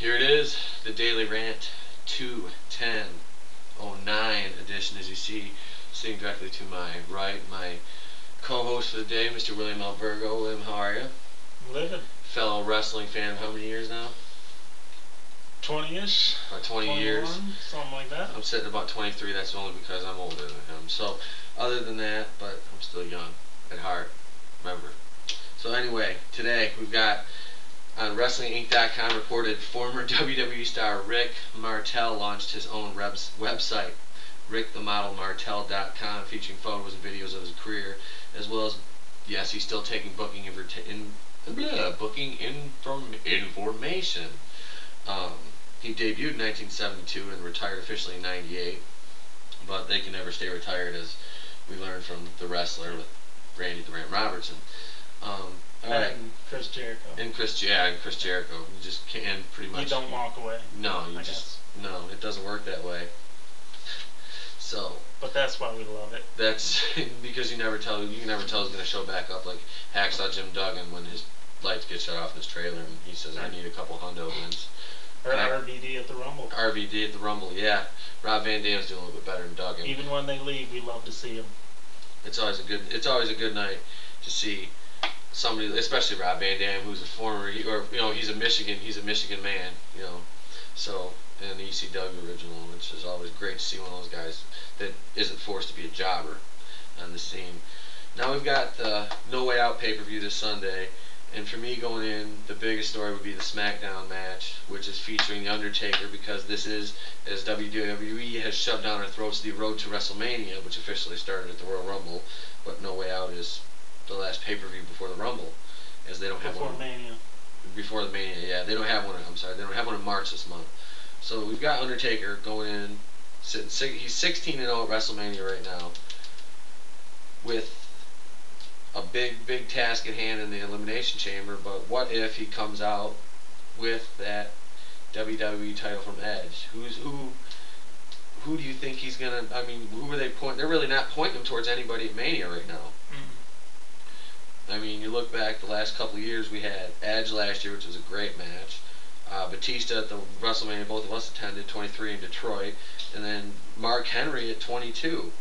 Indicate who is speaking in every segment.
Speaker 1: Here it is, the Daily Rant 2/10/09 edition. As you see, sitting directly to my right, my co-host for the day, Mr. William Albergo. William, how are you?
Speaker 2: Living.
Speaker 1: Fellow wrestling fan of how many years now?
Speaker 2: 20-ish.
Speaker 1: About 20 years.
Speaker 2: Something like that.
Speaker 1: I'm sitting about 23. That's only because I'm older than him. So, other than that, but I'm still young at heart. Remember. So anyway, today we've got on WrestlingInc.com reported former WWE star Rick Martel launched his own website, rickthemodelmartel.com, featuring photos and videos of his career, as well as, yes, he's still taking booking information. He debuted in 1972 and retired officially in 98, but they can never stay retired, as we learned from The Wrestler with Randy the Ram Robertson. Alright.
Speaker 2: And Chris Jericho.
Speaker 1: And Chris Jericho. You just can't pretty much.
Speaker 2: You don't walk away.
Speaker 1: No, no, it doesn't work that way. So.
Speaker 2: But that's why we love it.
Speaker 1: That's because you can never tell he's gonna show back up, like Hacksaw Jim Duggan when his lights get shut off in his trailer and he says, I need a couple hundo wins.
Speaker 2: Or RVD at the Rumble.
Speaker 1: RVD at the Rumble, yeah. Rob Van Dam's doing a little bit better than Duggan.
Speaker 2: Even when they leave, we love to see him.
Speaker 1: It's always a good night to see somebody, especially Rob Van Dam, who's a former, he's a Michigan man, So, and the ECW original, which is always great to see one of those guys that isn't forced to be a jobber on the scene. Now we've got the No Way Out pay-per-view this Sunday, and for me going in, the biggest story would be the SmackDown match, which is featuring the Undertaker, because this is, as WWE has shoved down our throats, the road to Wrestlemania, which officially started at the Royal Rumble, but No Way Out is the last pay-per-view before the Rumble, as they don't have one. Before the Mania, yeah. They don't have one, they don't have one in March this month. So we've got Undertaker going in, he's 16-0 at WrestleMania right now, with a big task at hand in the Elimination Chamber, but what if he comes out with that WWE title from Edge? Who do you think he's gonna, who are they pointing? They're really not pointing him towards anybody at Mania right now. You look back the last couple of years, we had Edge last year, which was a great match. Batista at the WrestleMania both of us attended, 23 in Detroit, and then Mark Henry at 22.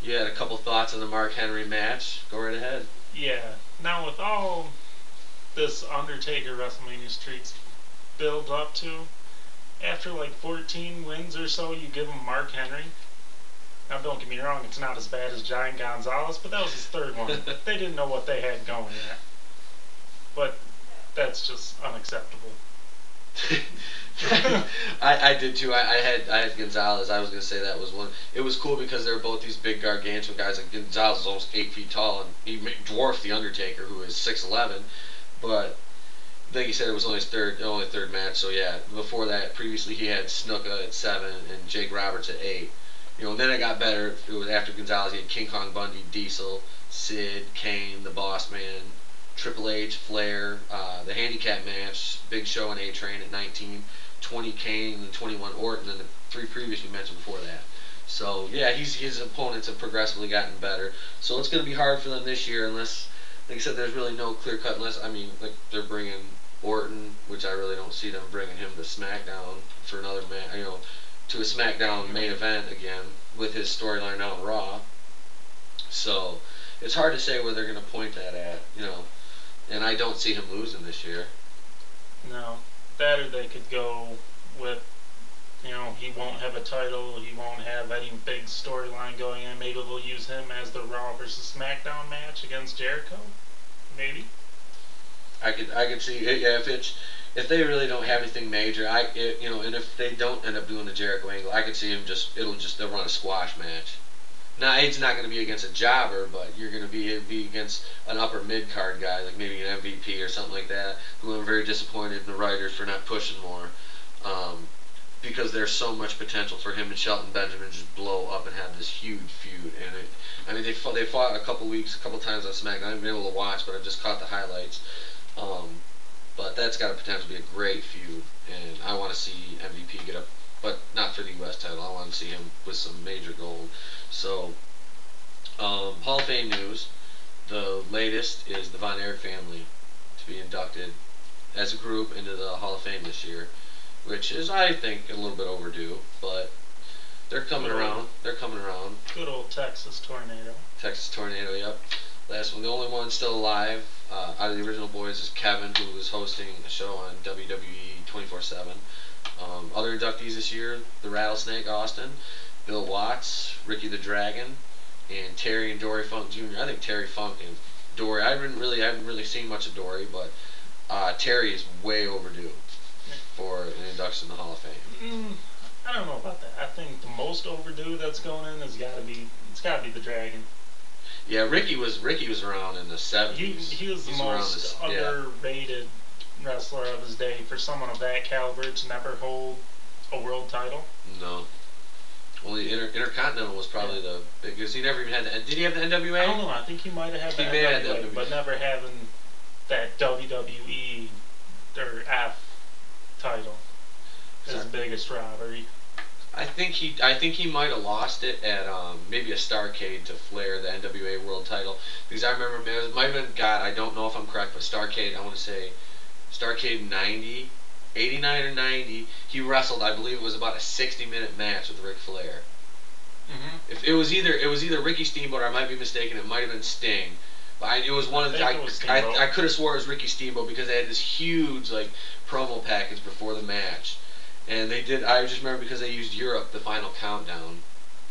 Speaker 1: You had a couple thoughts on the Mark Henry match. Go right ahead.
Speaker 2: Yeah. Now with all this Undertaker WrestleMania streaks build up to, after like 14 wins or so, you give him Mark Henry. Now don't get me wrong, it's not as bad as Giant Gonzalez, but that was his third one. They didn't know what they had going yet. But that's just unacceptable.
Speaker 1: I did too. I had Gonzalez. I was gonna say that was one. It was cool because they're both these big gargantuan guys. Like Gonzalez is almost 8 feet tall, and he dwarfed the Undertaker, who is 6'11". But like you said, it was only his third match. So yeah, before that, previously he had Snuka at 7 and Jake Roberts at 8. And then it got better. It was after Gonzalez. He had King Kong Bundy, Diesel, Sid, Kane, the Boss Man, Triple H, Flair, the handicap match, Big Show and A-Train at 19, 20 Kane, and 21 Orton, and the 3 previous we mentioned before that. So, yeah, his opponents have progressively gotten better. So it's going to be hard for them this year unless, like I said, there's really no clear-cut unless, like they're bringing Orton, which I really don't see them bringing him to SmackDown for another match, to a SmackDown main event again with his storyline out on Raw. So it's hard to say where they're going to point that at, and I don't see him losing this year.
Speaker 2: No. That or they could go with, he won't have a title, he won't have any big storyline going in. Maybe they'll use him as the Raw versus SmackDown match against Jericho. Maybe.
Speaker 1: I could see it, yeah, if they really don't have anything major, and if they don't end up doing the Jericho angle, I could see him they'll run a squash match. Now, it's not going to be against a jobber, but you're going to be against an upper mid-card guy, like maybe an MVP or something like that, who I'm very disappointed in the writers for not pushing more, because there's so much potential for him and Shelton Benjamin to just blow up and have this huge feud. And they fought a couple times on SmackDown. I haven't been able to watch, but I've just caught the highlights. But that's got a potential to be a great feud, and I want to see MVP get up, but not for the U.S. title. I want to see him with some major gold. So, Hall of Fame news. The latest is the Von Erich family to be inducted as a group into the Hall of Fame this year, which is, I think, a little bit overdue, but they're coming around. They're coming around.
Speaker 2: Good old Texas Tornado.
Speaker 1: Texas Tornado, yep. Last one. The only one still alive out of the original boys is Kevin, who was hosting a show on WWE 24/7. Other inductees this year: the Rattlesnake Austin, Bill Watts, Ricky the Dragon, and Terry and Dory Funk Jr. I think Terry Funk and Dory. I haven't really seen much of Dory, but Terry is way overdue for an induction in the Hall of Fame.
Speaker 2: I don't know about that. I think the most overdue that's going in has got to be the Dragon.
Speaker 1: Yeah, Ricky was around in the 70s.
Speaker 2: He was the most underrated wrestler of his day for someone of that caliber to never hold a world title.
Speaker 1: No. Only Intercontinental was probably the biggest. He never even had the. Did he have the NWA?
Speaker 2: I don't know. I think he might have had the NWA, but never having that WWE or F title. His biggest robbery.
Speaker 1: I think he might have lost it at maybe a Starrcade to Flair, the NWA World Title, because I remember it might have been, God, I don't know if I'm correct, but Starrcade, I want to say Starrcade 90, 89 or 90, he wrestled, I believe it was about a 60-minute match with Ric Flair. If it was either Ricky Steamboat, or I might be mistaken, it might have been Sting. But it was one of the. I could have swore it was Ricky Steamboat because they had this huge promo package before the match. And they did. I just remember because they used Europe, the Final Countdown,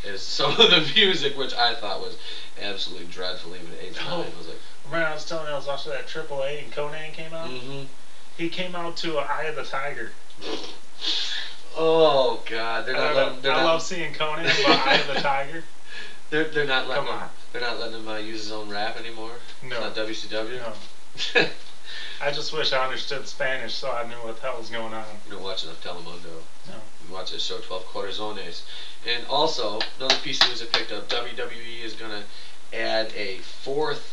Speaker 1: as some of the music, which I thought was absolutely dreadful. Even at age 9, I was like.
Speaker 2: Remember I was telling you I was watching that AAA and Conan came out. He came out to Eye of the Tiger.
Speaker 1: Oh God,
Speaker 2: I love seeing Conan, but Eye of the Tiger.
Speaker 1: They're not letting him. They're not letting him use his own rap anymore.
Speaker 2: No.
Speaker 1: It's not WCW.
Speaker 2: No. I just wish I understood Spanish so I knew what the hell was going on.
Speaker 1: You don't watch enough Telemundo.
Speaker 2: No.
Speaker 1: You watch that show 12 Corazones. And also, another piece of news I picked up, WWE is going to add a fourth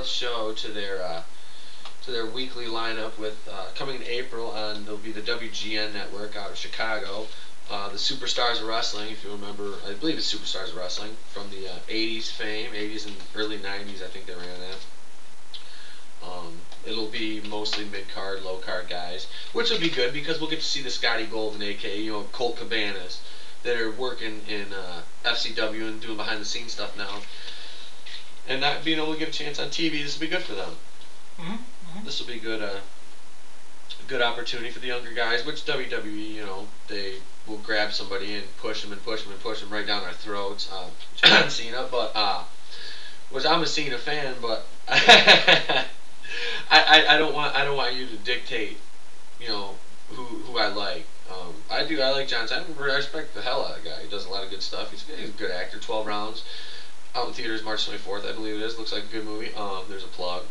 Speaker 1: show to their weekly lineup with coming in April on, there'll be the WGN network out of Chicago. The Superstars of Wrestling, if you remember, I believe it's Superstars of Wrestling, from the 80s fame, 80s and early 90s, I think they ran that. It'll be mostly mid-card, low-card guys, which will be good because we'll get to see the Scotty Golden, a.k.a. Colt Cabanas, that are working in FCW and doing behind-the-scenes stuff now. And not being able to get a chance on TV, this will be good for them. This will be good, a good opportunity for the younger guys, which WWE, they will grab somebody and push them and push them and push them right down our throats. John Cena, but which I'm a Cena fan, but I don't want you to dictate, who I like. I like John Cena. I respect the hell out of the guy. He does a lot of good stuff. He's a good actor. 12 Rounds out in theaters March 24th, I believe it is. Looks like a good movie. There's a plug.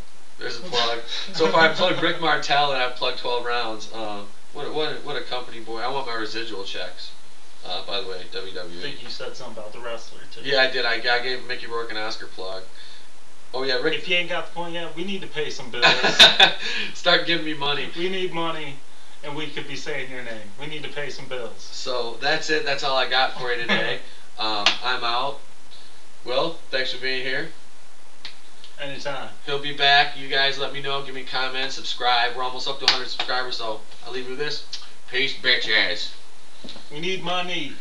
Speaker 1: So if I plugged Rick Martel and I plugged 12 Rounds, what a company boy. I want my residual checks. By the way, WWE.
Speaker 2: I think you said something about the wrestler too.
Speaker 1: Yeah, I did. I gave Mickey Rourke an Oscar plug. Oh yeah, Rick.
Speaker 2: If you ain't got the point yet, we need to pay some bills.
Speaker 1: Start giving me money.
Speaker 2: We need money, and we could be saying your name. We need to pay some bills.
Speaker 1: So that's it. That's all I got for you today. I'm out. Will, thanks for being here.
Speaker 2: Anytime.
Speaker 1: He'll be back. You guys let me know. Give me comments. Subscribe. We're almost up to 100 subscribers, so I'll leave you with this. Peace, bitches.
Speaker 2: We need money.